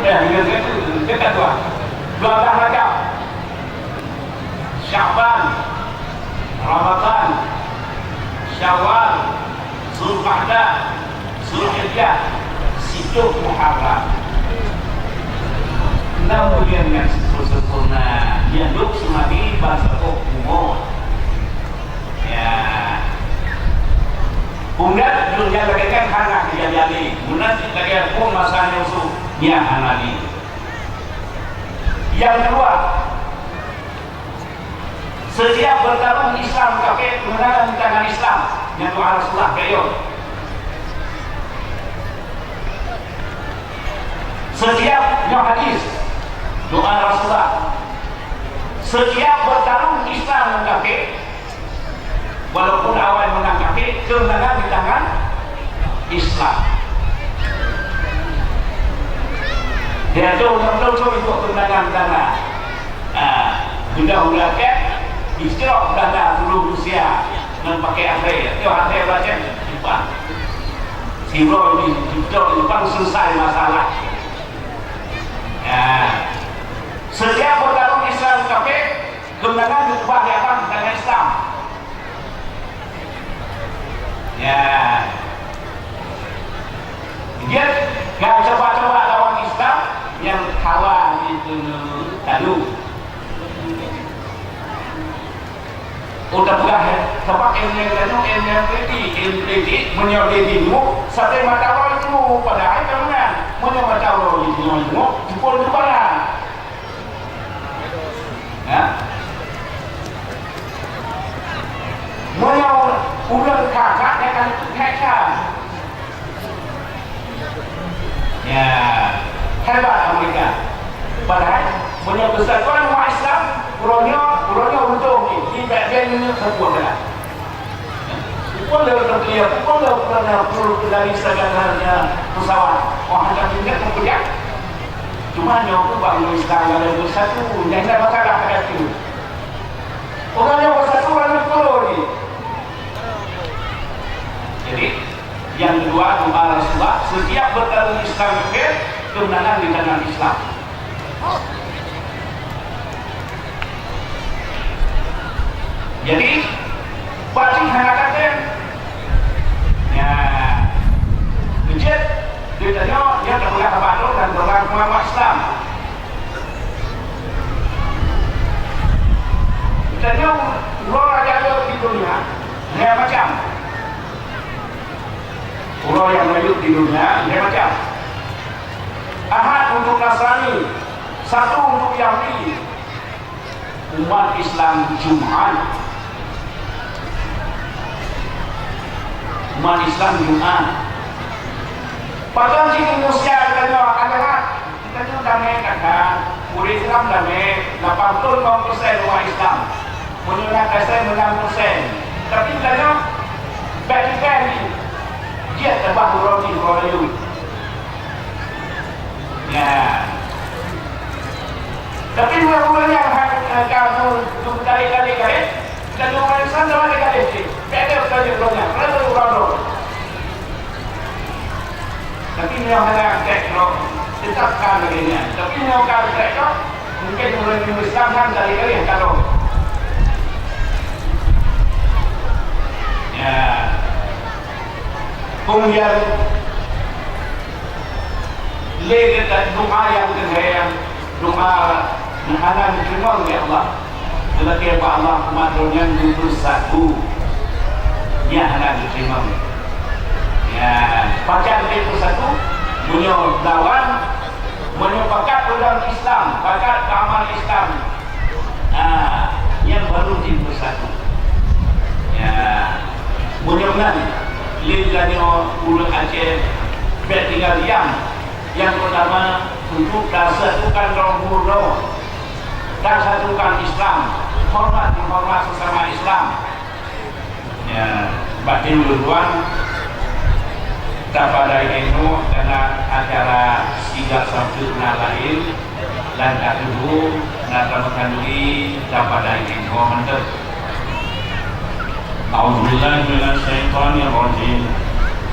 Dia kata tuan 12 Rajab, Syaban, Ramadan, Syawal, Zulqa'dah, Zulhijjah, 7 Muharram. 6 bulan yang sempurna yang duk semadi bahasa umur. Ya. Kemudian dunia bagaikan anak jadi munasib bagaikan pun masanya usul ya anali. Yang kedua, setiap bertarung Islam kafir kemenangan di tangan Islam yang doa Rasulullah beliau. Setiap yang hadis doa Rasulullah. Setiap bertarung Islam kafir, walaupun awal menang kafir, kemenangan di tangan Islam. Dia tu betul-betul untuk kemenangan tanah. Mudah-mudahan istirahat dana dulu Rusia dan pakai akhir. Itu akhir baca Jepang. Sibro ini Jepang selesai masalah. Setiap bertarung Islam kafir, kemenangan diubah di atas dengan Islam. Ya, dia nggak coba-coba lawan Islam yang kawan itu lalu. Udah belah sebab MPD menyodirimu sampai mata orang itu pada hari kemudian menyamata orang itu jempol kebaran. Ya, menyau udah kakak dia kan kakak. Ya, hebat Amerika. Padahal menyau besar orang umat Islam, urangnya untung ni bagian ini sebuah dah. Pukul dia terkeliar, pukul dia pernah perlu dari segalanya pesawat. Orang akan tinggal kemudian. Cuma yang tu bangun Islam ada bersatu, yang dah masalah pada itu. Orang yang bersatu orang perlu ni. Jadi yang kedua doa Rasulullah, setiap bertarung Islam kafir, kemenangan di tangan Islam. Jadi bagi hanakan ya kejut dia tanya dia tak boleh berbantu dan berang Muhammad Islam. Tanya ular raja di dunia dia macam ular yang hidup di dunia dia macam Ahad untuk Nasrani, satu untuk Yahudi, umat Islam Jumat. Umat Islam Jumat. Padahal jika manusia katanya adalah kita damai kata, murid Islam damai 80% umat Islam, menyenangkan saya 6%. Tapi katanya bagikan ini dia terbang roti royu. Ya. Tapi mula-mulanya kamu kali-kali dan orang Islam dalam kali ini beda sekali belumnya, kerana urang. Tapi yang ada tekno tetapkan begini. Tapi yang kalau tekno mungkin orang Islam kan kali-kali kalau ya kemudian lagi doa yang kedua, doa menghadap diterima oleh Allah. Tetapi Allah kemadunya 21 yang hendak diterima. Ya, baca 21 menyo lawan menyo pakat dalam Islam, pakat amal Islam. Yang baru 21. Ya, mudah-mudahan lihatnya ulang Aceh tinggal yang pertama untuk satukan kaum Murno dan satukan Islam, hormat sesama Islam. Ya, batin duluan kepada itu karena acara sigat sampai lain dan kedua nata mengandungi kepada itu mantap. A'udzubillahi minasyaitonir rajim.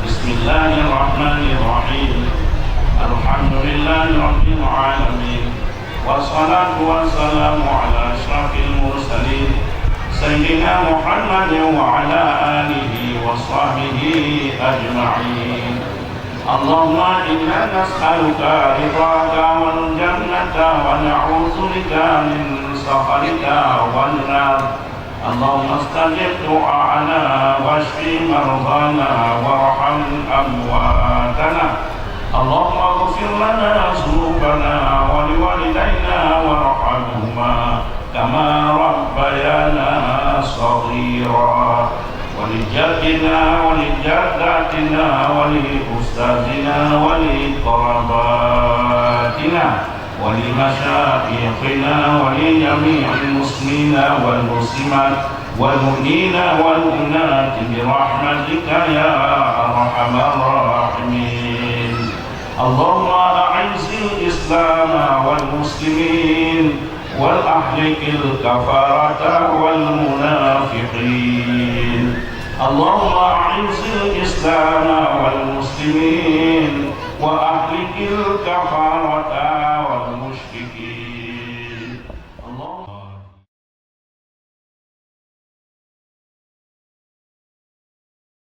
Bismillahirrahmanirrahim. الحمد لله رب العالمين والصلاة والسلام على أشرف المرسلين سيدنا محمد وعلى آله وصحبه أجمعين. اللهم إنا نسألك رضاك والجنة ونعوذ بك من سخطك والنار. اللهم استجب دعاءنا واشف مرضانا وارحم أمواتنا. اللهم اغفر لنا ذنوبنا ولوالدينا وارحمهما كما ربيانا صغيرا، ولجدنا ولجداتنا ولأستاذنا ولقراباتنا ولمشايخنا ولجميع المسلمين والمسلمات والمؤمنين والمؤمنات برحمتك يا أرحم الراحمين. اللهم أعز الإسلام والمسلمين وأهلك الكفرة والمنافقين. اللهم أعز الإسلام والمسلمين وأهلك الكفرة والمشركين. اللهم